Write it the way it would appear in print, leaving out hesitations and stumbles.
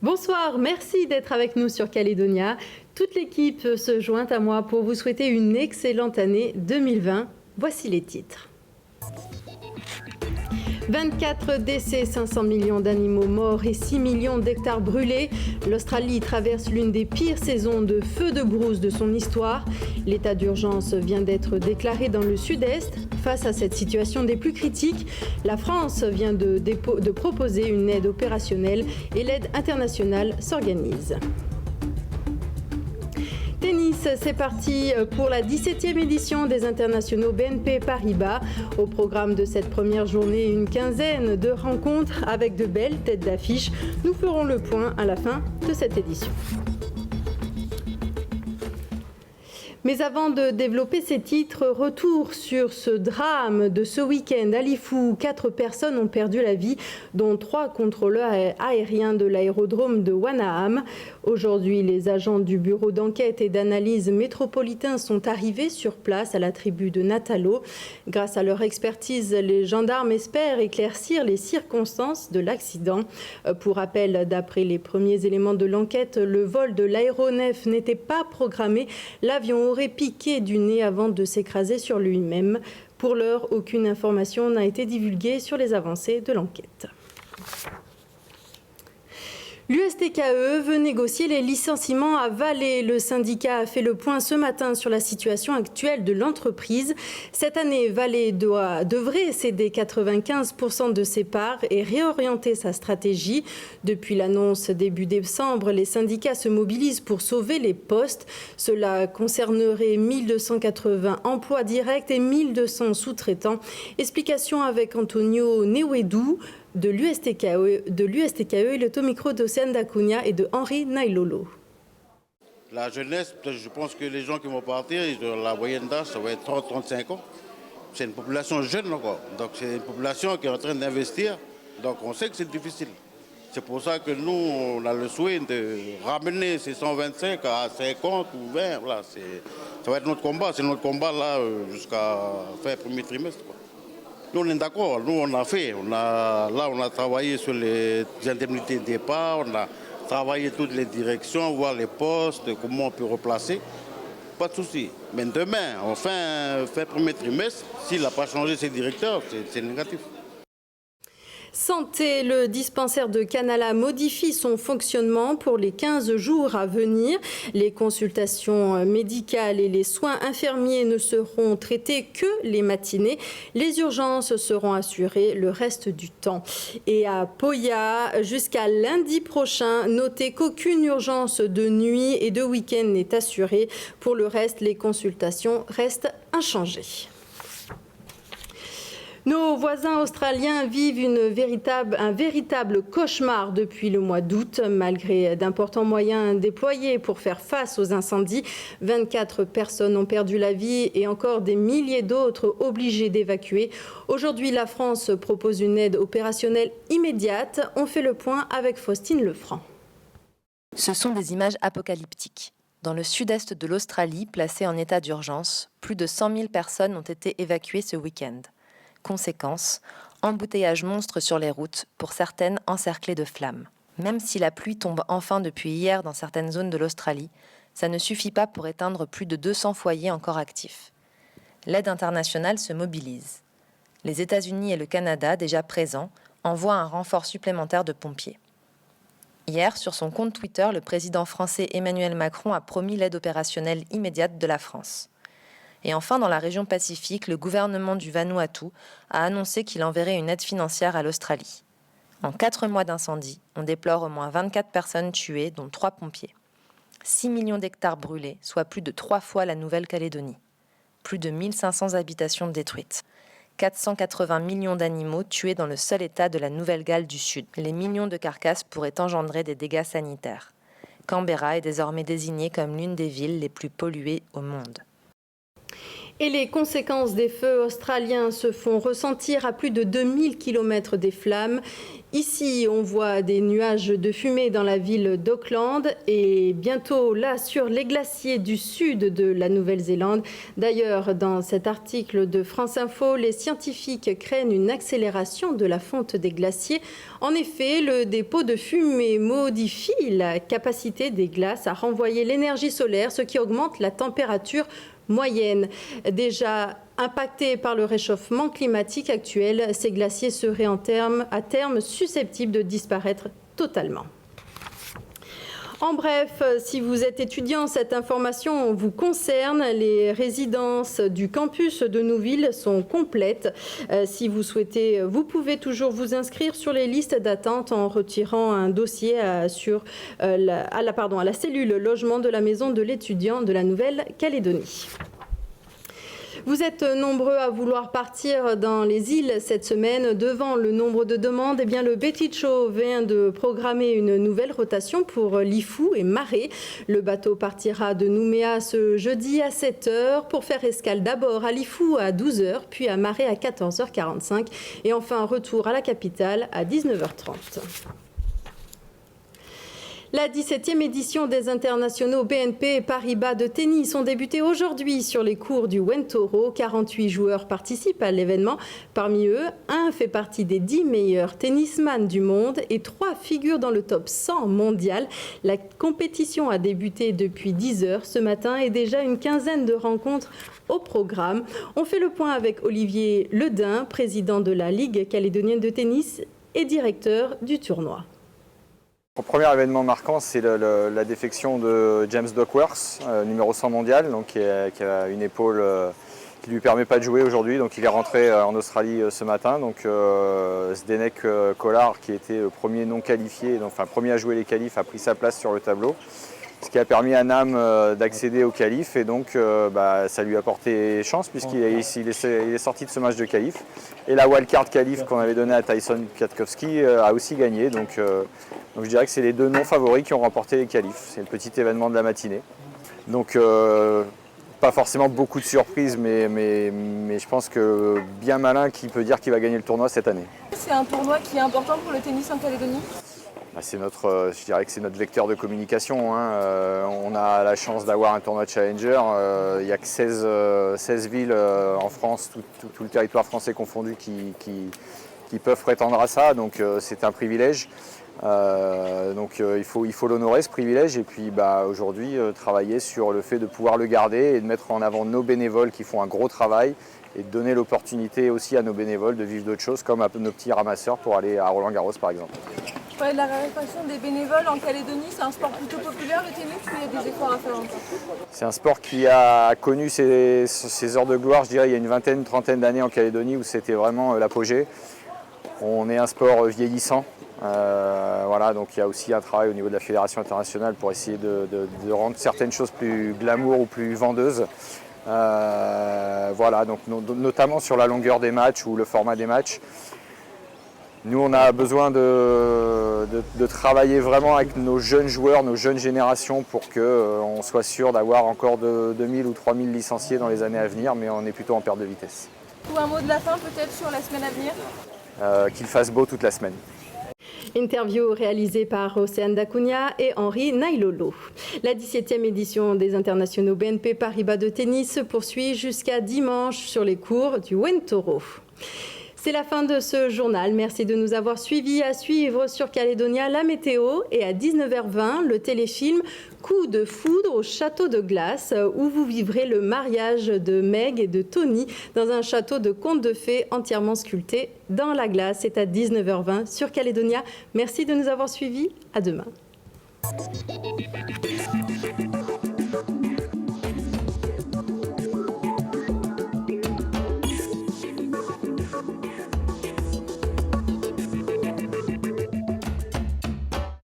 Bonsoir, merci d'être avec nous sur Calédonia. Toute l'équipe se joint à moi pour vous souhaiter une excellente année 2020. Voici les titres. 24 décès, 500 millions d'animaux morts et 6 millions d'hectares brûlés. L'Australie traverse l'une des pires saisons de feux de brousse de son histoire. L'état d'urgence vient d'être déclaré dans le sud-est. Face à cette situation des plus critiques, la France vient de proposer une aide opérationnelle et l'aide internationale s'organise. Tennis, c'est parti pour la 17e édition des internationaux BNP Paribas. Au programme de cette première journée, une quinzaine de rencontres avec de belles têtes d'affiche. Nous ferons le point à la fin de cette édition. Mais avant de développer ces titres, retour sur ce drame de ce week-end. À Lifou, 4 personnes ont perdu la vie, dont 3 contrôleurs aériens de l'aérodrome de Wanaam. Aujourd'hui, les agents du bureau d'enquête et d'analyse métropolitain sont arrivés sur place à la tribu de Natalo. Grâce à leur expertise, les gendarmes espèrent éclaircir les circonstances de l'accident. Pour rappel, d'après les premiers éléments de l'enquête, le vol de l'aéronef n'était pas programmé. L'avion aurait piqué du nez avant de s'écraser sur lui-même. Pour l'heure, aucune information n'a été divulguée sur les avancées de l'enquête. L'USTKE veut négocier les licenciements à Valais. Le syndicat a fait le point ce matin sur la situation actuelle de l'entreprise. Cette année, Valais devrait céder 95% de ses parts et réorienter sa stratégie. Depuis l'annonce début décembre, les syndicats se mobilisent pour sauver les postes. Cela concernerait 1280 emplois directs et 1200 sous-traitants. Explication avec Antonio Newedou de l'USTKE et le micro d'Océane Dacunia et de Henri Nailolo. La jeunesse, je pense que les gens qui vont partir, la moyenne d'âge, ça va être 30-35 ans. C'est une population jeune encore. Donc c'est une population qui est en train d'investir. Donc on sait que c'est difficile. C'est pour ça que nous, on a le souhait de ramener ces 125 à 50 ou 20. Voilà, ça va être notre combat. C'est notre combat là jusqu'à fin premier trimestre, quoi. Nous, on est d'accord. Nous, on a fait. On a travaillé sur les indemnités de départ. On a travaillé toutes les directions, voir les postes, comment on peut replacer. Pas de souci. Mais demain, enfin, fin premier trimestre, s'il n'a pas changé ses directeurs, c'est négatif. Santé, le dispensaire de Canala modifie son fonctionnement pour les 15 jours à venir. Les consultations médicales et les soins infirmiers ne seront traités que les matinées. Les urgences seront assurées le reste du temps. Et à Poya, jusqu'à lundi prochain, notez qu'aucune urgence de nuit et de week-end n'est assurée. Pour le reste, les consultations restent inchangées. Nos voisins australiens vivent un véritable cauchemar depuis le mois d'août. Malgré d'importants moyens déployés pour faire face aux incendies, 24 personnes ont perdu la vie et encore des milliers d'autres obligées d'évacuer. Aujourd'hui, la France propose une aide opérationnelle immédiate. On fait le point avec Faustine Lefranc. Ce sont des images apocalyptiques. Dans le sud-est de l'Australie, placée en état d'urgence, plus de 100 000 personnes ont été évacuées ce week-end. Conséquence, embouteillage monstre sur les routes, pour certaines encerclées de flammes. Même si la pluie tombe enfin depuis hier dans certaines zones de l'Australie, ça ne suffit pas pour éteindre plus de 200 foyers encore actifs. L'aide internationale se mobilise. Les États-Unis et le Canada, déjà présents, envoient un renfort supplémentaire de pompiers. Hier, sur son compte Twitter, le président français Emmanuel Macron a promis l'aide opérationnelle immédiate de la France. Et enfin, dans la région Pacifique, le gouvernement du Vanuatu a annoncé qu'il enverrait une aide financière à l'Australie. En 4 mois d'incendie, on déplore au moins 24 personnes tuées, dont 3 pompiers. 6 millions d'hectares brûlés, soit plus de 3 fois la Nouvelle-Calédonie. Plus de 1500 habitations détruites. 480 millions d'animaux tués dans le seul état de la Nouvelle-Galles du Sud. Les millions de carcasses pourraient engendrer des dégâts sanitaires. Canberra est désormais désignée comme l'une des villes les plus polluées au monde. Et les conséquences des feux australiens se font ressentir à plus de 2000 km des flammes. Ici, on voit des nuages de fumée dans la ville d'Auckland et bientôt là sur les glaciers du sud de la Nouvelle-Zélande. D'ailleurs, dans cet article de France Info, les scientifiques craignent une accélération de la fonte des glaciers. En effet, le dépôt de fumée modifie la capacité des glaces à renvoyer l'énergie solaire, ce qui augmente la température moyenne. Déjà impactés par le réchauffement climatique actuel, ces glaciers seraient à terme susceptibles de disparaître totalement. En bref, si vous êtes étudiant, cette information vous concerne. Les résidences du campus de Nouville sont complètes. Si vous souhaitez, vous pouvez toujours vous inscrire sur les listes d'attente en retirant un dossier à la cellule logement de la maison de l'étudiant de la Nouvelle-Calédonie. Vous êtes nombreux à vouloir partir dans les îles cette semaine. Devant le nombre de demandes, le Beticho vient de programmer une nouvelle rotation pour Lifou et Maré. Le bateau partira de Nouméa ce jeudi à 7h pour faire escale d'abord à Lifou à 12h, puis à Maré à 14h45 et enfin retour à la capitale à 19h30. La 17e édition des internationaux BNP Paribas de tennis ont débuté aujourd'hui sur les cours du Wentoro. 48 joueurs participent à l'événement. Parmi eux, un fait partie des 10 meilleurs tennisman du monde et 3 figurent dans le top 100 mondial. La compétition a débuté depuis 10h ce matin et déjà une quinzaine de rencontres au programme. On fait le point avec Olivier Ledin, président de la Ligue calédonienne de tennis et directeur du tournoi. Le premier événement marquant, c'est la défection de James Duckworth, numéro 100 mondial, donc qui a une épaule qui ne lui permet pas de jouer aujourd'hui. Donc il est rentré en Australie ce matin. Donc Zdenek Kolar, qui était le premier non qualifié, premier à jouer les qualifs, a pris sa place sur le tableau. Ce qui a permis à Nam d'accéder au qualif et donc ça lui a porté chance puisqu'il est sorti de ce match de qualif. Et la wildcard qualif qu'on avait donnée à Tyson Kwiatkowski a aussi gagné. Donc je dirais que c'est les deux non favoris qui ont remporté les qualifs. C'est le petit événement de la matinée. Donc pas forcément beaucoup de surprises, mais je pense que bien malin qui peut dire qu'il va gagner le tournoi cette année. C'est un tournoi qui est important pour le tennis en Calédonie ? Je dirais que c'est notre vecteur de communication. On a la chance d'avoir un tournoi Challenger. Il n'y a que 16 villes en France, tout le territoire français confondu, qui peuvent prétendre à ça. Donc c'est un privilège. Il faut l'honorer, ce privilège. Et puis aujourd'hui, travailler sur le fait de pouvoir le garder et de mettre en avant nos bénévoles qui font un gros travail et de donner l'opportunité aussi à nos bénévoles de vivre d'autres choses, comme nos petits ramasseurs pour aller à Roland-Garros par exemple. Je parlais de la raréfaction des bénévoles en Calédonie, c'est un sport plutôt populaire le tennis ou il y a des efforts à faire encore ? C'est un sport qui a connu ses heures de gloire, je dirais, il y a une trentaine d'années en Calédonie où c'était vraiment l'apogée. On est un sport vieillissant, donc il y a aussi un travail au niveau de la Fédération internationale pour essayer de rendre certaines choses plus glamour ou plus vendeuses. Donc notamment sur la longueur des matchs ou le format des matchs. Nous, on a besoin de travailler vraiment avec nos jeunes joueurs, nos jeunes générations pour qu'on soit sûr d'avoir encore 2000 ou 3000 licenciés dans les années à venir, mais on est plutôt en perte de vitesse. Ou un mot de la fin peut-être sur la semaine à venir ? Qu'il fasse beau toute la semaine. Interview réalisée par Océane Dacunha et Henri Nailolo. La 17e édition des internationaux BNP Paribas de tennis se poursuit jusqu'à dimanche sur les cours du Wentoro. C'est la fin de ce journal. Merci de nous avoir suivis. À suivre sur Calédonia la météo et à 19h20 le téléfilm Coup de foudre au château de glace où vous vivrez le mariage de Meg et de Tony dans un château de contes de fées entièrement sculpté dans la glace. C'est à 19h20 sur Calédonia. Merci de nous avoir suivis. À demain.